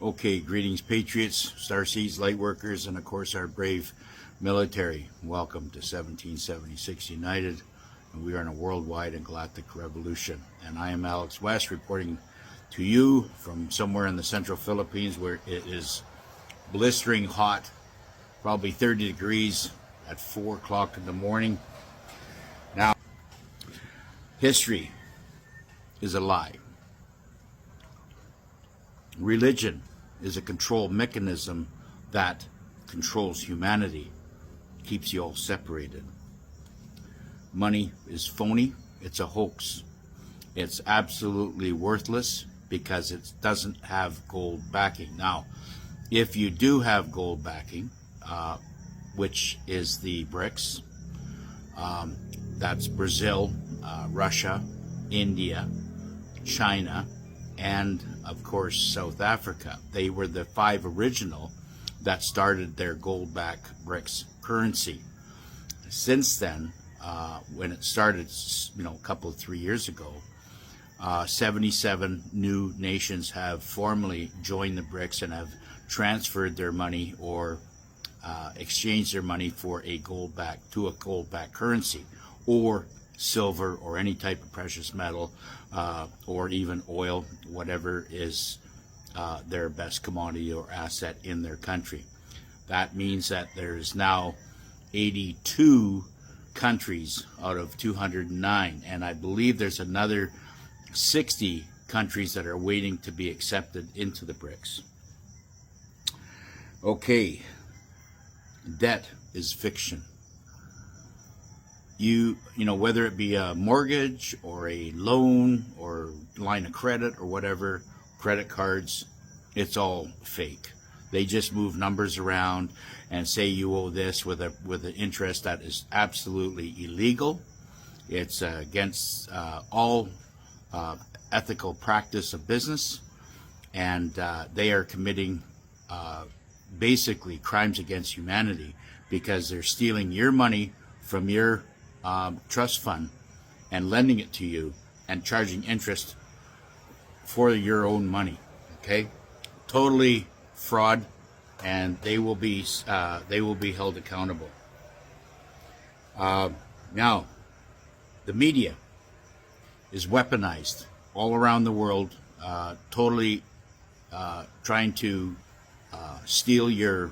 Okay, greetings Patriots, Starseeds, Lightworkers, and of course our brave military. Welcome to 1776 United, and we are in a worldwide and galactic revolution. And I am Alex West reporting to you from somewhere in the central Philippines where it is blistering hot, probably 30 degrees at 4 o'clock in the morning. Now, history is a lie. Religion is a control mechanism that controls humanity, keeps you all separated. Money is phony, it's a hoax. It's absolutely worthless because it doesn't have gold backing. Now, if you do have gold backing, which is the BRICS, that's Brazil, Russia, India, China, and of course South Africa. They were the 5 original that started their gold-backed BRICS currency. Since then, when it started, a couple of 3 years ago, 77 new nations have formally joined the BRICS and have transferred their money or exchanged their money for a gold-backed currency, or silver, or any type of precious metal, or even oil, whatever is their best commodity or asset in their country. That means that there's now 82 countries out of 209, and I believe there's another 60 countries that are waiting to be accepted into the BRICS. Okay, debt is fiction. You know, whether it be a mortgage or a loan or line of credit or whatever, credit cards, it's all fake. They just move numbers around and say you owe this with an interest that is absolutely illegal. It's against all ethical practice of business, and they are committing basically crimes against humanity because they're stealing your money from your trust fund and lending it to you and charging interest for your own money. Okay, totally fraud, and they will be held accountable. Now, the media is weaponized all around the world, totally trying to steal your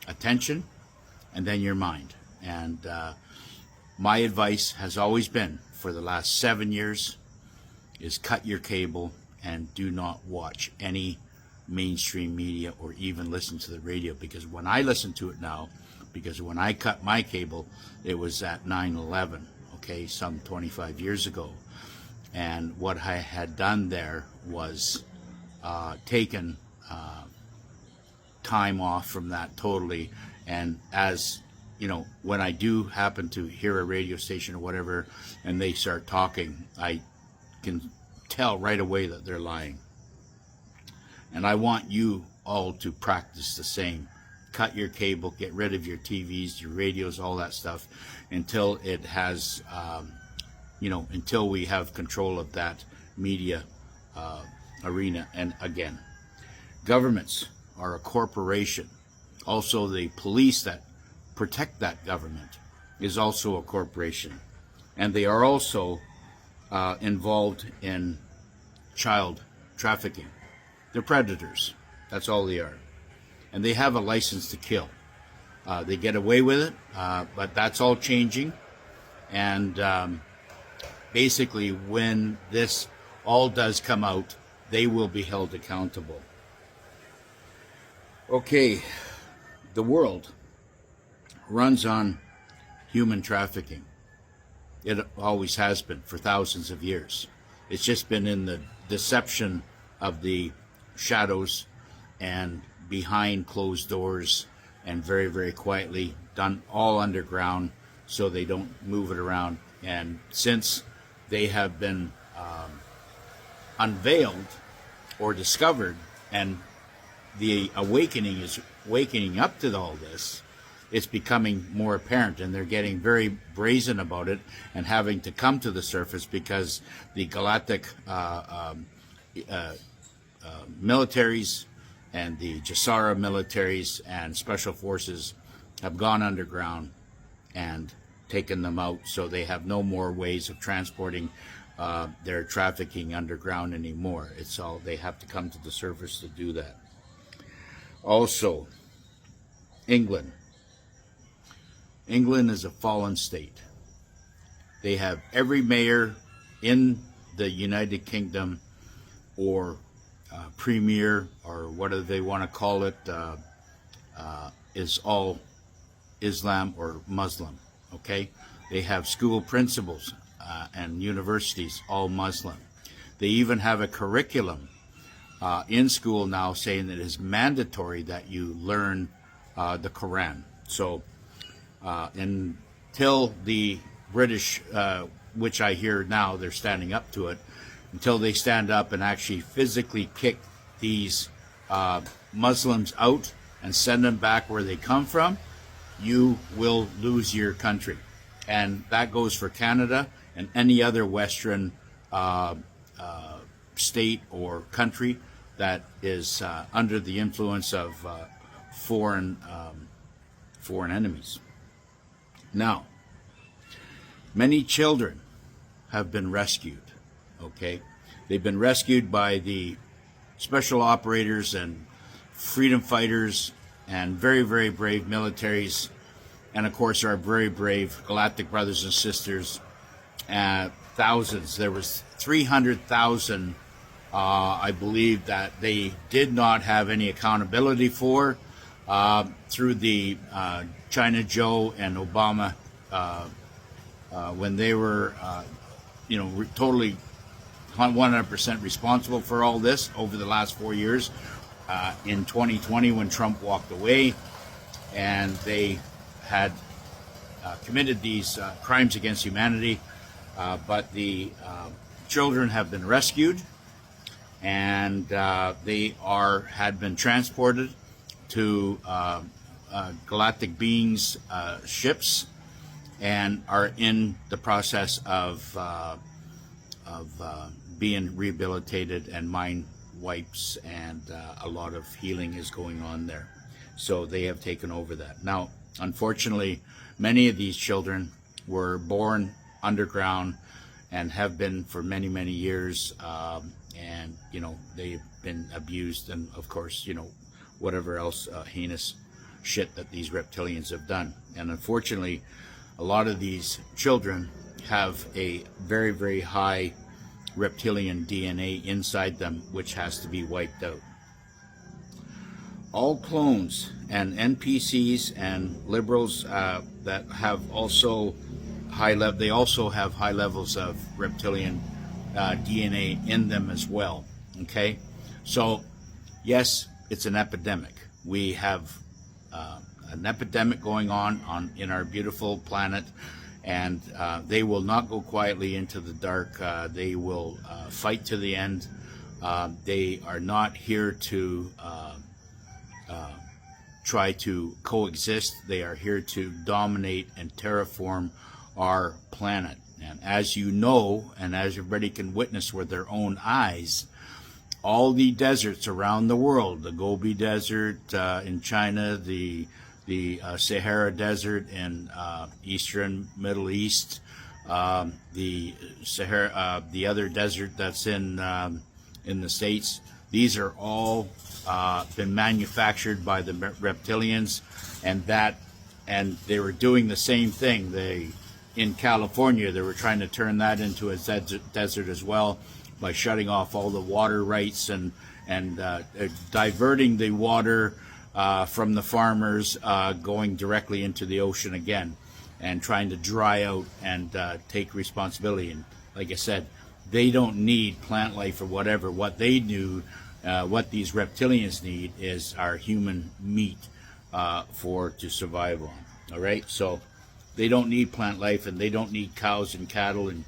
attention and then your mind. And my advice has always been, for the last 7 years, is cut your cable and do not watch any mainstream media or even listen to the radio, because when I listen to it now, because when I cut my cable, it was at 9/11, okay, some 25 years ago. And what I had done there was taken time off from that totally, and as you know, when I do happen to hear a radio station or whatever, and they start talking, I can tell right away that they're lying. And I want you all to practice the same. Cut your cable, get rid of your TVs, your radios, all that stuff, until it has, until we have control of that media arena. And again, governments are a corporation. Also, the police that protect that government is also a corporation, and they are also involved in child trafficking. They're predators. That's all they are, and they have a license to kill. They get away with it, but that's all changing. And basically, when this all does come out, they will be held accountable. Okay, the world runs on human trafficking. It always has been for thousands of years. It's just been in the deception of the shadows and behind closed doors, and very, very quietly, done all underground so they don't move it around. And since they have been unveiled or discovered, and the awakening is waking up to all this, it's becoming more apparent, and they're getting very brazen about it and having to come to the surface because the galactic militaries and the GESARA militaries and special forces have gone underground and taken them out, so they have no more ways of transporting their trafficking underground anymore. It's all, they have to come to the surface to do that. Also, England. England is a fallen state. They have every mayor in the United Kingdom, or premier, or whatever they want to call it, is all Islam or Muslim. Okay, they have school principals and universities all Muslim. They even have a curriculum in school now saying that it is mandatory that you learn the Quran. So until the British, which I hear now they're standing up to it, until they stand up and actually physically kick these Muslims out and send them back where they come from, you will lose your country. And that goes for Canada and any other Western state or country that is under the influence of foreign enemies. Now, many children have been rescued. Okay, they've been rescued by the special operators and freedom fighters and very, very brave militaries, and of course our very brave galactic brothers and sisters. Thousands. There was 300,000, I believe, that they did not have any accountability for through the China Joe and Obama when they were, totally 100% responsible for all this over the last 4 years. In 2020, when Trump walked away, and they had committed these crimes against humanity, but the children have been rescued, and they had been transported to Galactic Beings ships, and are in the process of being rehabilitated, and mind wipes and a lot of healing is going on there. So they have taken over that. Now, unfortunately, many of these children were born underground and have been for many, many years, and they've been abused, and of course, whatever else heinous shit that these reptilians have done. And unfortunately, a lot of these children have a very, very high reptilian DNA inside them, which has to be wiped out. All clones and NPCs and liberals that have also they also have high levels of reptilian DNA in them as well. Okay, so yes, it's an epidemic. We have an epidemic going on in our beautiful planet, and they will not go quietly into the dark. They will fight to the end. They are not here to try to coexist. They are here to dominate and terraform our planet. And as you know, and as everybody can witness with their own eyes, all the deserts around the world, the Gobi Desert in China, the Sahara Desert in eastern Middle East, the Sahara, the other desert that's in the States, these are all been manufactured by the reptilians, and they were doing the same thing. In California, they were trying to turn that into a desert as well by shutting off all the water rights and diverting the water from the farmers going directly into the ocean again, and trying to dry out and take responsibility. And like I said, they don't need plant life or whatever. What they do, what these reptilians need, is our human meat to survive on. All right, so they don't need plant life, and they don't need cows and cattle and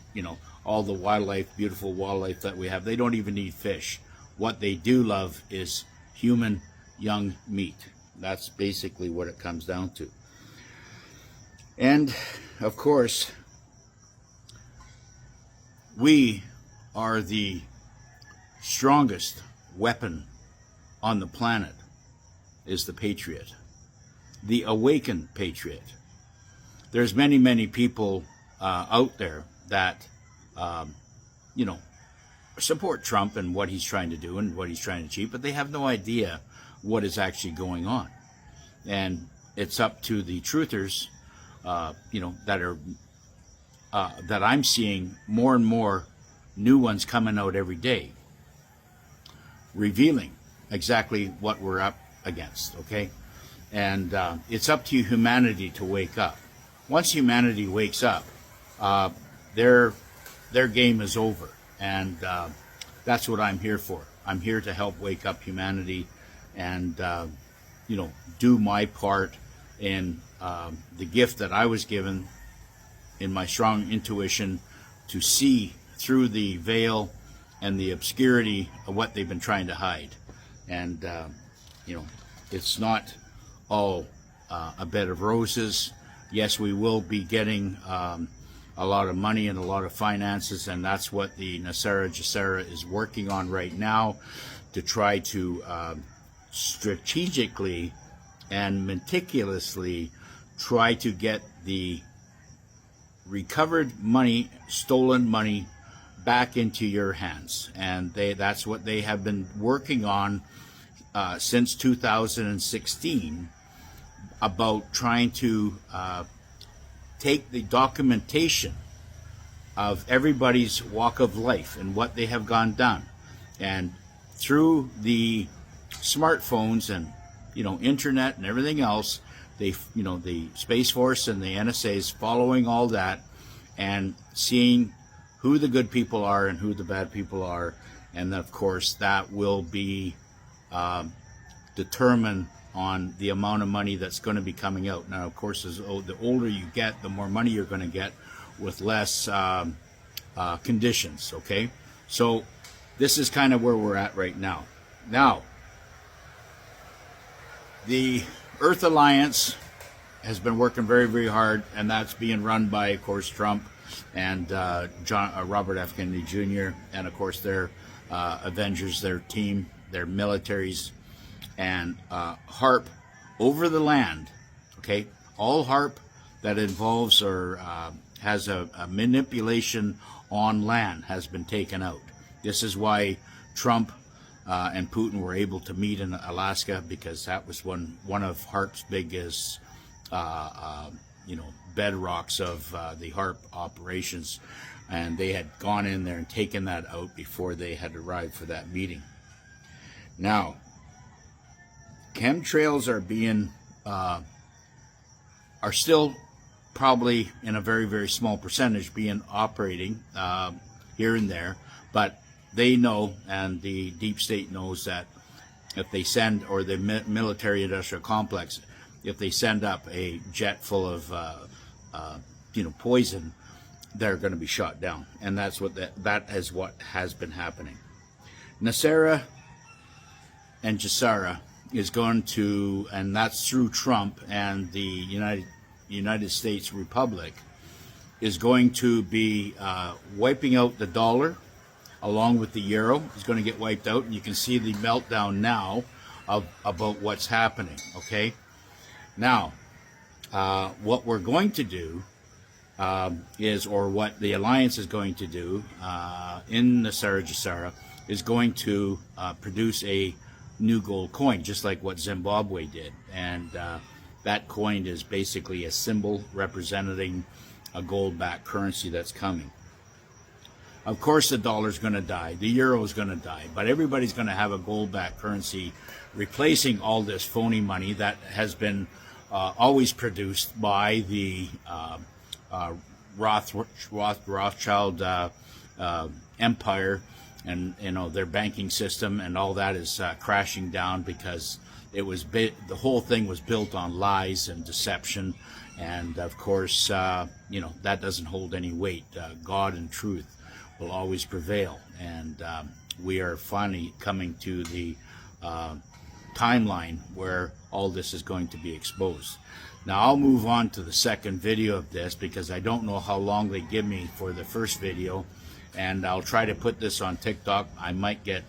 all the wildlife, beautiful wildlife that we have. They don't even need fish. What they do love is human young meat. That's basically what it comes down to. And of course, we are the strongest weapon on the planet is the Patriot, the awakened Patriot. There's many, many people out there that, you know, support Trump and what he's trying to do and what he's trying to achieve, but they have no idea what is actually going on. And it's up to the truthers, you know, that I'm seeing more and more new ones coming out every day, revealing exactly what we're up against, okay? And it's up to humanity to wake up. Once humanity wakes up, their game is over. And that's what I'm here for. I'm here to help wake up humanity and, you know, do my part in the gift that I was given in my strong intuition to see through the veil and the obscurity of what they've been trying to hide. And, you know, it's not all a bed of roses. Yes, we will be getting a lot of money and a lot of finances, and that's what the NESARA GESARA is working on right now, to try to strategically and meticulously try to get the recovered money, stolen money, back into your hands. And that's what they have been working on since 2016, about trying to take the documentation of everybody's walk of life and what they have gone done, and through the smartphones and, you know, internet and everything else, they, you know, the Space Force and the NSA is following all that and seeing who the good people are and who the bad people are, and of course that will be determined on the amount of money that's going to be coming out. Now, of course, the older you get, the more money you're going to get with less conditions, okay? So this is kind of where we're at right now. Now, the Earth Alliance has been working very, very hard, and that's being run by, of course, Trump and Robert F. Kennedy Jr., and, of course, their Avengers, their team, their militaries, and HARP over the land, okay? All HARP that involves or has a manipulation on land has been taken out. This is why Trump and Putin were able to meet in Alaska, because that was one of HARP's biggest, you know, bedrocks of the HARP operations, and they had gone in there and taken that out before they had arrived for that meeting. Now, chemtrails are being are still probably in a very, very small percentage being operating here and there, but they know, and the deep state knows, that if they send, or the military industrial complex, if they send up a jet full of you know, poison, they're going to be shot down, and that's what that is what has been happening. NESARA and GESARA is going to, and that's through Trump and the United States Republic, is going to be wiping out the dollar along with the euro. Is going to get wiped out, and you can see the meltdown now about what's happening, okay? Now, what we're going to do is, or what the alliance is going to do in NESARA GESARA, is going to produce a new gold coin, just like what Zimbabwe did. And that coin is basically a symbol representing a gold-backed currency that's coming. Of course, the dollar's going to die, the euro is going to die, but everybody's going to have a gold-backed currency replacing all this phony money that has been always produced by the Rothschild empire, and, you know, their banking system and all that is crashing down, because it was the whole thing was built on lies and deception, and of course, you know, that doesn't hold any weight. God and truth will always prevail, and we are finally coming to the timeline where all this is going to be exposed. Now, I'll move on to the second video of this, because I don't know how long they give me for the first video, and I'll try to put this on TikTok. I might get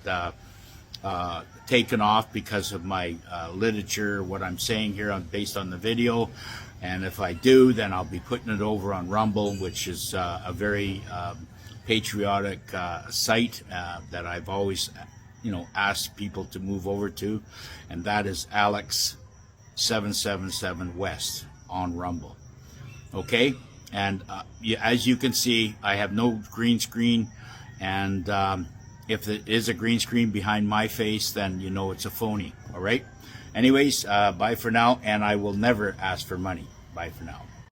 taken off because of my literature, what I'm saying here based on the video. And if I do, then I'll be putting it over on Rumble, which is a very patriotic site that I've always, asked people to move over to, and that is Alex 777 West on Rumble. Okay, and as you can see, I have no green screen, and if it is a green screen behind my face, then you know it's a phony. All right. Anyways, bye for now, and I will never ask for money. Bye for now.